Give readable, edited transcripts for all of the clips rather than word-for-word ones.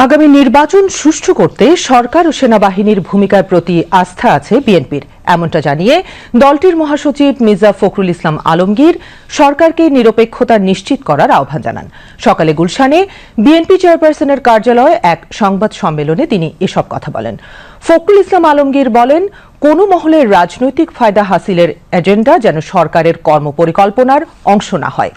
আগামী নির্বাচন সুষ্ঠু করতে সরকার ও সেনাবাহিনীর ভূমিকার প্রতি আস্থা আছে বিএনপির, এমনটা জানিয়ে দলটির মহাসচিব মির্জা ফখরুল ইসলাম আলমগীর সরকারকে নিরপেক্ষতা নিশ্চিত করার আহ্বান জানান। সকালে গুলশানে বিএনপি চেয়ারপারসনের কার্যালয়ে এক সংবাদ সম্মেলনে তিনি এসব কথা বলেন। ফখরুল ইসলাম আলমগীর বলেন, কোন মহলের রাজনৈতিক ফায়দা হাসিলের এজেন্ডা যেন সরকারের কর্মপরিকল্পনার অংশ না হয়।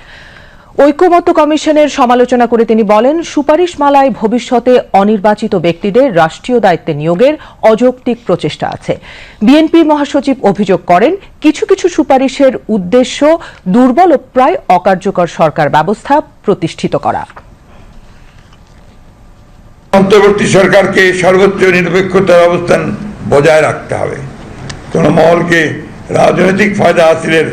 ঐক্যমত্য কমিশনের সমালোচনা করে তিনি বলেন, সুপারিশমালায় ভবিষ্যতে অনির্বাচিত ব্যক্তিদের রাষ্ট্রীয় দায়িত্বে নিয়োগের অযৌক্তিক প্রচেষ্টা আছে। বিএনপি মহাসচিব অভিযোগ করেন, কিছু কিছু সুপারিশের উদ্দেশ্য দুর্বল ও প্রায় অকার্যকর সরকার ব্যবস্থা প্রতিষ্ঠিত করা। অন্তর্বর্তী সরকারকে সর্বোচ্চ নিরপেক্ষতার অবস্থান বজায় রাখতে হবে। কোন মহলকে রাজনৈতিক ফায়দা হাসিলের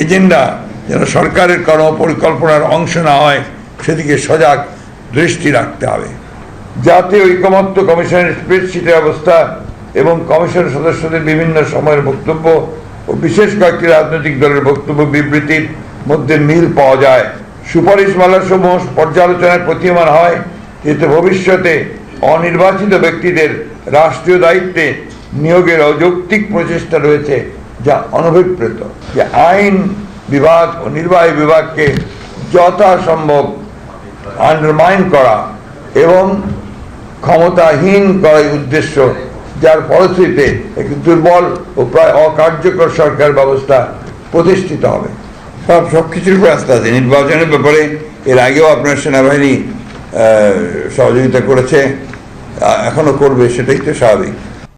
এজেন্ডা যেন সরকারের কর্মপরিকল্পনার অংশ না হয় সেদিকে সজাগ দৃষ্টি রাখতে হবে। জাতীয় ঐক্যমত্য কমিশনের স্প্রেডশিটের অবস্থা এবং কমিশন সদস্যদের বিভিন্ন সময়ের বক্তব্য ও বিশেষ কয়েকটি রাজনৈতিক দলের বক্তব্য বিবৃতির মধ্যে মিল পাওয়া যায়। সুপারিশমালাসমূহ পর্যালোচনায় প্রতীয়মান হয় এতে ভবিষ্যতে অনির্বাচিত ব্যক্তিদের রাষ্ট্রীয় দায়িত্বে নিয়োগের অযৌক্তিক প্রচেষ্টা রয়েছে, যা অনভিপ্রেত। যে আইন বিভাগ ও নির্বাহী বিভাগকে যথাসম্ভব আন্ডারমাইন করা এবং ক্ষমতাহীন করার উদ্দেশ্য, যার ফলশ্রুতিতে একটি দুর্বল ও প্রায় অকার্যকর সরকার ব্যবস্থা প্রতিষ্ঠিত হবে। সবকিছুর উপর আস্থা আছে। নির্বাচনের ব্যাপারে এর আগেও আপনার সেনাবাহিনী সহযোগিতা করেছে, এখনো করবে, সেটাই তো স্বাভাবিক।